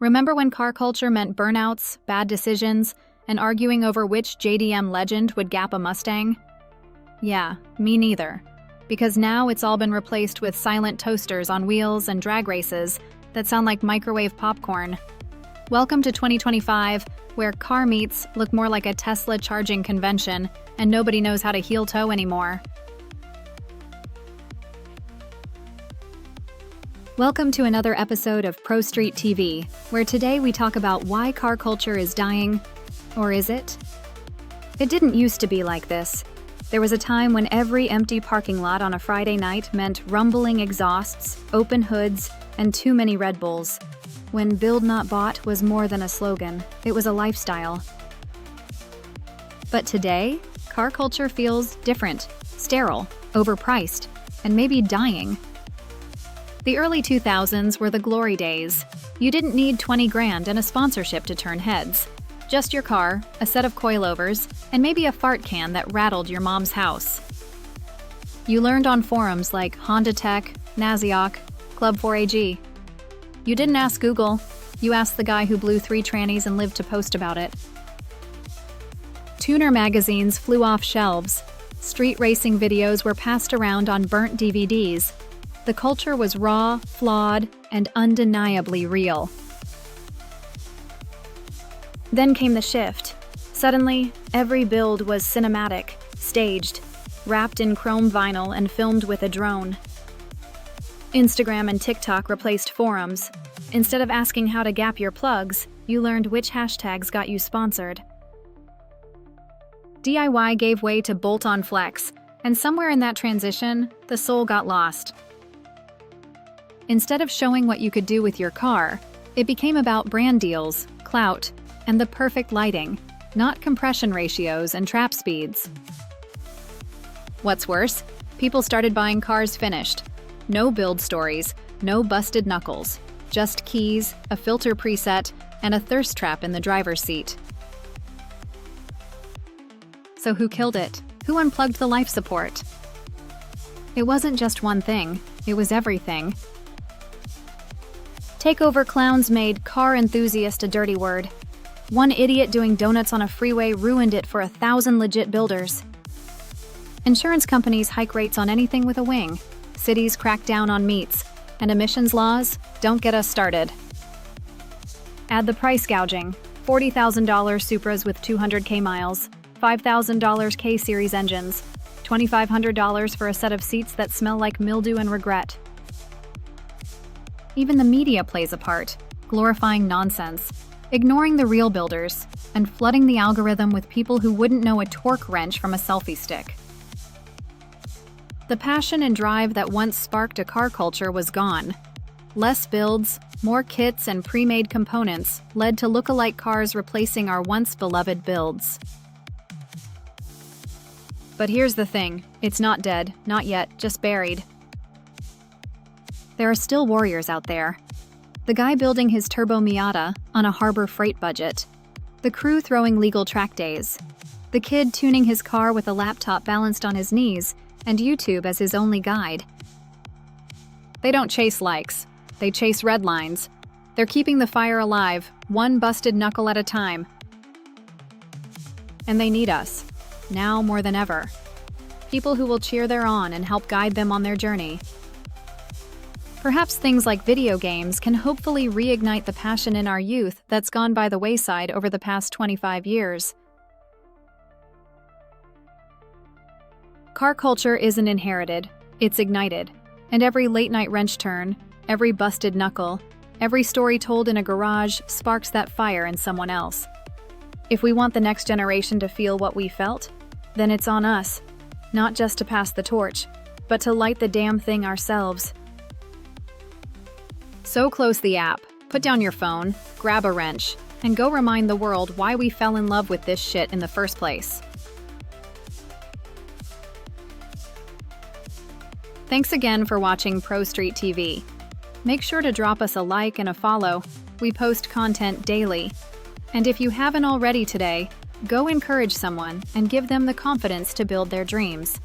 Remember when car culture meant burnouts, bad decisions, and arguing over which JDM legend would gap a Mustang? Yeah, me neither. Because now it's all been replaced with silent toasters on wheels and drag races that sound like microwave popcorn. Welcome to 2025, where car meets look more like a Tesla charging convention and nobody knows how to heel toe anymore. Welcome to another episode of Pro Street TV, where today we talk about why car culture is dying. Or is it? It didn't used to be like this. There was a time when every empty parking lot on a Friday night meant rumbling exhausts, open hoods, and too many Red Bulls. When Build Not Bought was more than a slogan, it was a lifestyle. But today, car culture feels different, sterile, overpriced, and maybe dying. The early 2000s were the glory days. You didn't need 20 grand and a sponsorship to turn heads. Just your car, a set of coilovers, and maybe a fart can that rattled your mom's house. You learned on forums like Honda Tech, Naziok, Club 4AG. You didn't ask Google, you asked the guy who blew 3 trannies and lived to post about it. Tuner magazines flew off shelves. Street racing videos were passed around on burnt DVDs. The culture was raw, flawed, and undeniably real. Then came the shift. Suddenly, every build was cinematic, staged, wrapped in chrome vinyl and filmed with a drone. Instagram and TikTok replaced forums. Instead of asking how to gap your plugs, you learned which hashtags got you sponsored. DIY gave way to bolt-on flex, and somewhere in that transition, the soul got lost. Instead of showing what you could do with your car, it became about brand deals, clout, and the perfect lighting, not compression ratios and trap speeds. What's worse, people started buying cars finished. No build stories, no busted knuckles, just keys, a filter preset, and a thirst trap in the driver's seat. So who killed it? Who unplugged the life support? It wasn't just one thing, it was everything. Takeover clowns made car enthusiast a dirty word. One idiot doing donuts on a freeway ruined it for 1,000 legit builders. Insurance companies hike rates on anything with a wing. Cities crack down on meats. And emissions laws don't get us started. Add the price gouging. $40,000 Supras with 200K miles. $5,000 K-Series engines. $2,500 for a set of seats that smell like mildew and regret. Even the media plays a part, glorifying nonsense, ignoring the real builders, and flooding the algorithm with people who wouldn't know a torque wrench from a selfie stick. The passion and drive that once sparked a car culture was gone. Less builds, more kits and pre-made components led to look-alike cars replacing our once beloved builds. But here's the thing, it's not dead, not yet, just buried. There are still warriors out there. The guy building his turbo Miata on a harbor freight budget. The crew throwing legal track days. The kid tuning his car with a laptop balanced on his knees and YouTube as his only guide. They don't chase likes. They chase red lines. They're keeping the fire alive, one busted knuckle at a time. And they need us, now more than ever. People who will cheer them on and help guide them on their journey. Perhaps things like video games can hopefully reignite the passion in our youth that's gone by the wayside over the past 25 years. Car culture isn't inherited, it's ignited. And every late-night wrench turn, every busted knuckle, every story told in a garage sparks that fire in someone else. If we want the next generation to feel what we felt, then it's on us, not just to pass the torch, but to light the damn thing ourselves. So close the app, put down your phone, grab a wrench, and go remind the world why we fell in love with this shit in the first place. Thanks again for watching Pro Street TV. Make sure to drop us a like and a follow. We post content daily. And if you haven't already today, go encourage someone and give them the confidence to build their dreams.